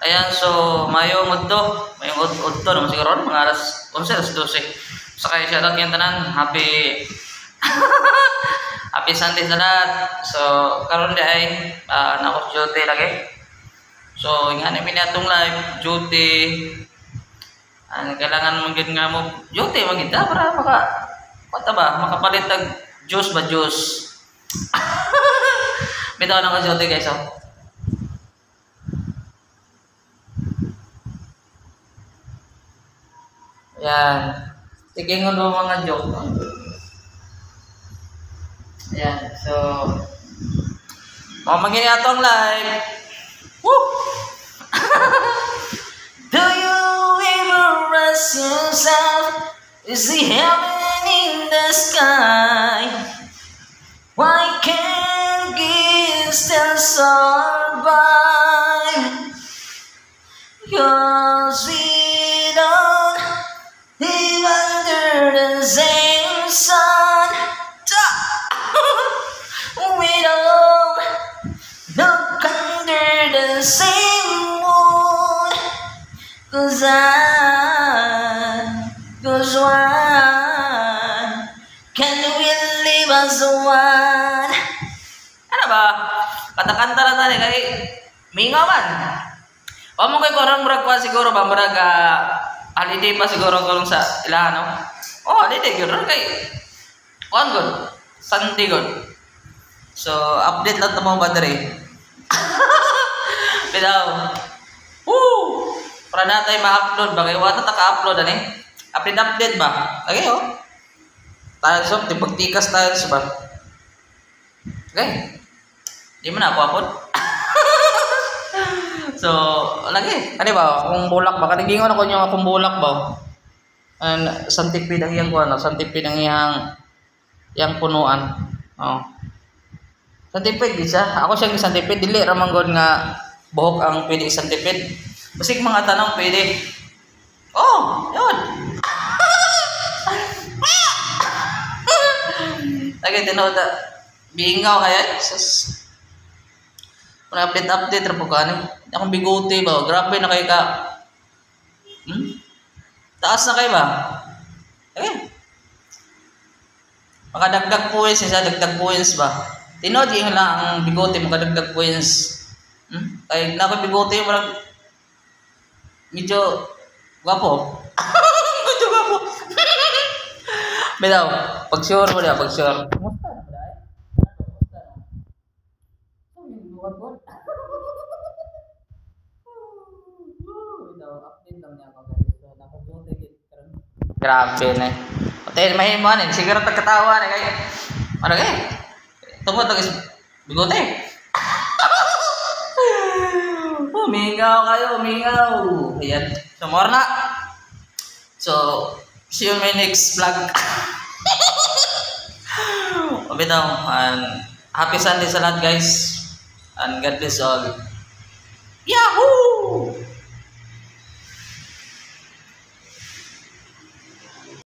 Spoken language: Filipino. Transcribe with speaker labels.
Speaker 1: Ayan, so mayong udto naman siguro mga alas 11, alas 12. So kaya shout out yung tanan, happy happy Sunday sa lahat. So karon di ay nako duty lagi. So ingani mi atong live duty. Kailangan mo gid nga mo duty magita para makapalit tag juice ba juice. Bitaw na ko duty guys. Oh. Yan. Tiging mo mga joke. Yan. So, mamagin atong live. Woo! Do you ever ask yourself, is the heaven in the sky? Why can't we still survive? 'Cause we don't live under the same sun. We don't look under the same moon. 'Cause one can we live as one? Ano ba? Kanta-kanta na tayo kay mingaw man. O mo kay korang murag pa siguro ba murag holiday pa siguro kulong sa ilahan, no? Oh, holiday gyud kay on good. Sunday good. So, update lang mo ba dere? Bitaw. Woo! Para na tayo ma-upload ba kay wala ta ka-upload ani? Update ba? Okay, oh. Tayo so tipagtikas tayo sa ba. Okay. Di man ako apod. So, lagi. Ano ba? Kung bulak ba? Kanigingon ako nyo akong bulak ba? And santipid ang iyang kuwan. Santipid ang iyang punuan. Oh. Santipid, isa. Ako siyang santipid. Dili, ramanggod nga buhok ang pwede santipid. Basig mga tanong pwede. Oh, yun. Lagi, tinood. Bingaw kaya. Sus. Update ra po ka ni. Akong bigote ba? Grabe na kay ka. Taas na kay ba? Makadagdag points siya, dagdag points ba? Tinod yung lang ang bigote makadagdag points. Kay na ko bigote parang medyo gwapo. Medyo gwapo. Bitaw, pag sure mo na, pag sure. Grabe na. Hotel mahimuan eh. Siguro tagkatawa na kayo. Ano kayo? Tungkol ito bigote. Mingaw kayo, mingaw. Ayan. So, more na. So, see you in my next vlog. Bitaw, happy Sunday sa lahat guys. And God bless all. Yahoo!